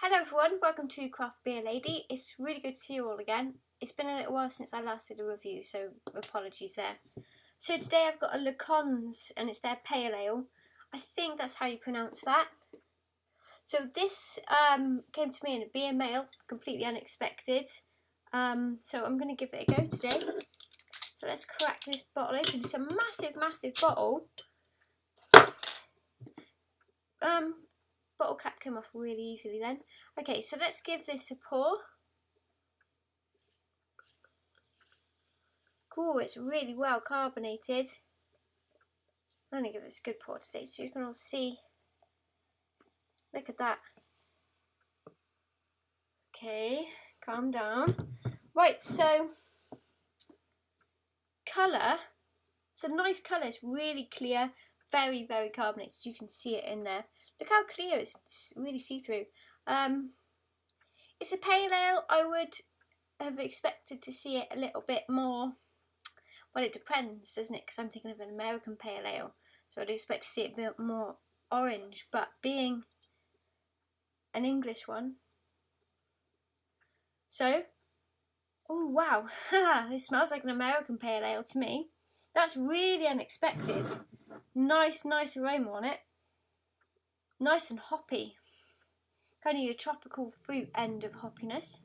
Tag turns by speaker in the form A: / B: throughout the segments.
A: Hello everyone, welcome to Craft Beer Lady. It's really good to see you all again. It's been a little while since I last did a review, so apologies there. So today I've got a Lacons and it's their Pale Ale. I think that's how you pronounce that. So this came to me in a beer mail, completely unexpected. So I'm going to give it a go today. So let's crack this bottle open. It's a massive bottle. Bottle cap came off really easily then. Okay, so let's give this a pour. Cool, it's really well carbonated. I'm going to give this a good pour today so you can all see. Look at that. Okay, calm down. Right, so colour. It's a nice colour. It's really clear, very carbonated. You can see it in there. Look how clear it's really see-through. It's a pale ale. I would have expected to see it a little bit more. Well, it depends, doesn't it? Because I'm thinking of an American pale ale, so I'd expect to see it a bit more orange. But being an English one, so oh wow, it smells like an American pale ale to me. That's really unexpected. Nice aroma on it. Nice and hoppy. Kind of your tropical fruit end of hoppiness.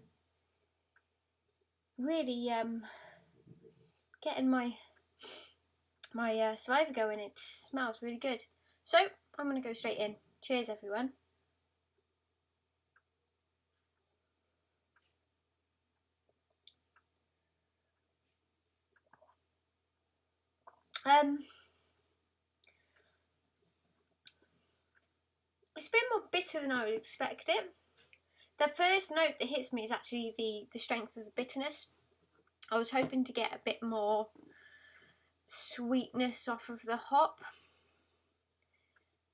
A: Really getting my saliva going. It smells really good. So I'm going to go straight in. Cheers everyone. It's a bit more bitter than I would expect it. The first note that hits me is actually the strength of the bitterness. I was hoping to get a bit more sweetness off of the hop.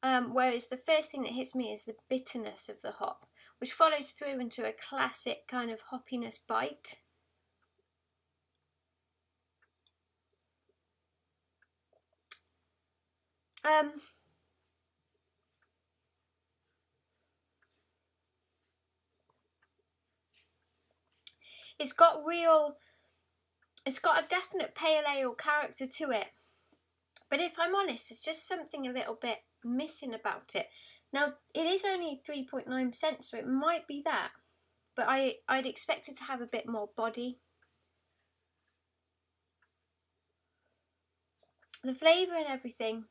A: Whereas the first thing that hits me is the bitterness of the hop, which follows through into a classic kind of hoppiness bite. It's got a definite pale ale character to it. But if I'm honest, there's just something a little bit missing about it. Now, it is only 3.9%, so it might be that. But I'd expect it to have a bit more body. The flavour and everything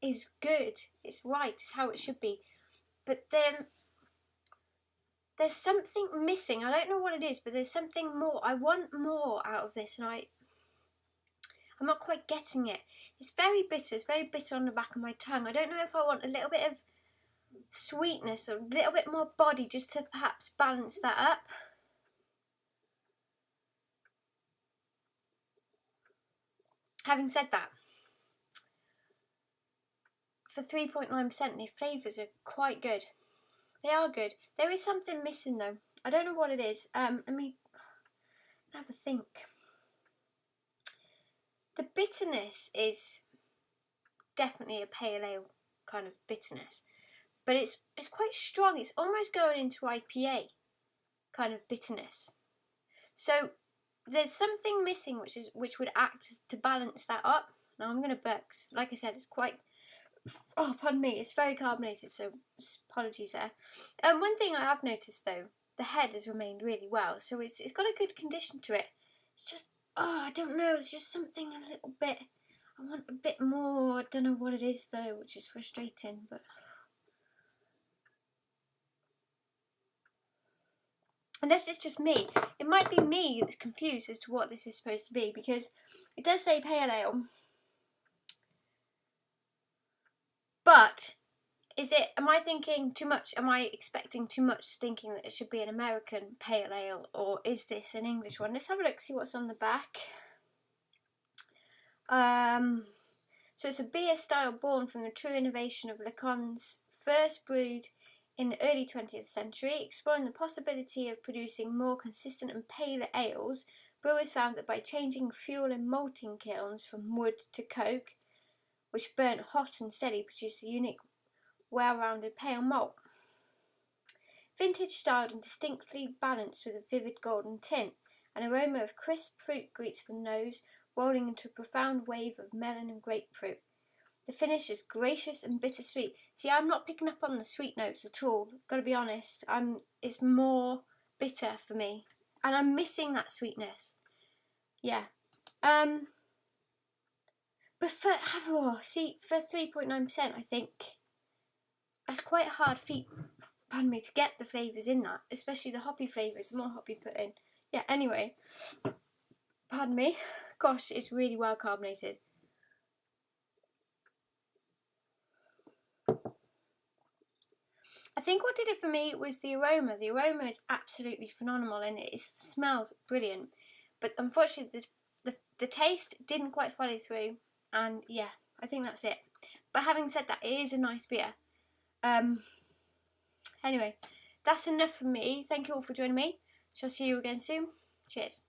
A: is good. It's right. It's how it should be. But then there's something missing. I don't know what it is, but there's something more. I want more out of this, and I'm not quite getting it. It's very bitter. It's very bitter on the back of my tongue. I don't know if I want a little bit of sweetness or a little bit more body just to perhaps balance that up. Having said that, for 3.9%, the flavours are quite good. They are good. There is something missing though. I don't know what it is. Let me have a think. The bitterness is definitely a pale ale kind of bitterness, but it's quite strong. It's almost going into IPA kind of bitterness. So there's something missing which would act to balance that up. Now I'm going to burp. Like I said, it's quite. Oh, pardon me. It's very carbonated, so apologies there. One thing I have noticed though, the head has remained really well, so it's got a good condition to it. It's just, I don't know. It's just something a little bit. I want a bit more. I don't know what it is though, which is frustrating. But unless it's just me, it might be me that's confused as to what this is supposed to be, because it does say pale ale. But am I thinking too much? Am I expecting too much, thinking that it should be an American pale ale, or is this an English one? Let's have a look, see what's on the back. So it's a beer style born from the true innovation of Lacons, first brewed in the early 20th century, exploring the possibility of producing more consistent and paler ales. Brewers found that by changing fuel in malting kilns from wood to coke, which burnt hot and steady, produced a unique, well-rounded pale malt. Vintage styled and distinctly balanced with a vivid golden tint. An aroma of crisp fruit greets the nose, rolling into a profound wave of melon and grapefruit. The finish is gracious and bittersweet. See, I'm not picking up on the sweet notes at all. Gotta be honest. It's more bitter for me, and I'm missing that sweetness. Yeah. But for 3.9%, I think that's quite a hard feat. Pardon me, to get the flavours in that, especially the hoppy flavours. The more hoppy put in. Yeah. Anyway. Pardon me. Gosh, it's really well carbonated. I think what did it for me was the aroma. The aroma is absolutely phenomenal and it smells brilliant. But unfortunately, the taste didn't quite follow through. And yeah, I think that's it. But having said that, it is a nice beer. Anyway, that's enough from me. Thank you all for joining me. Shall see you again soon. Cheers.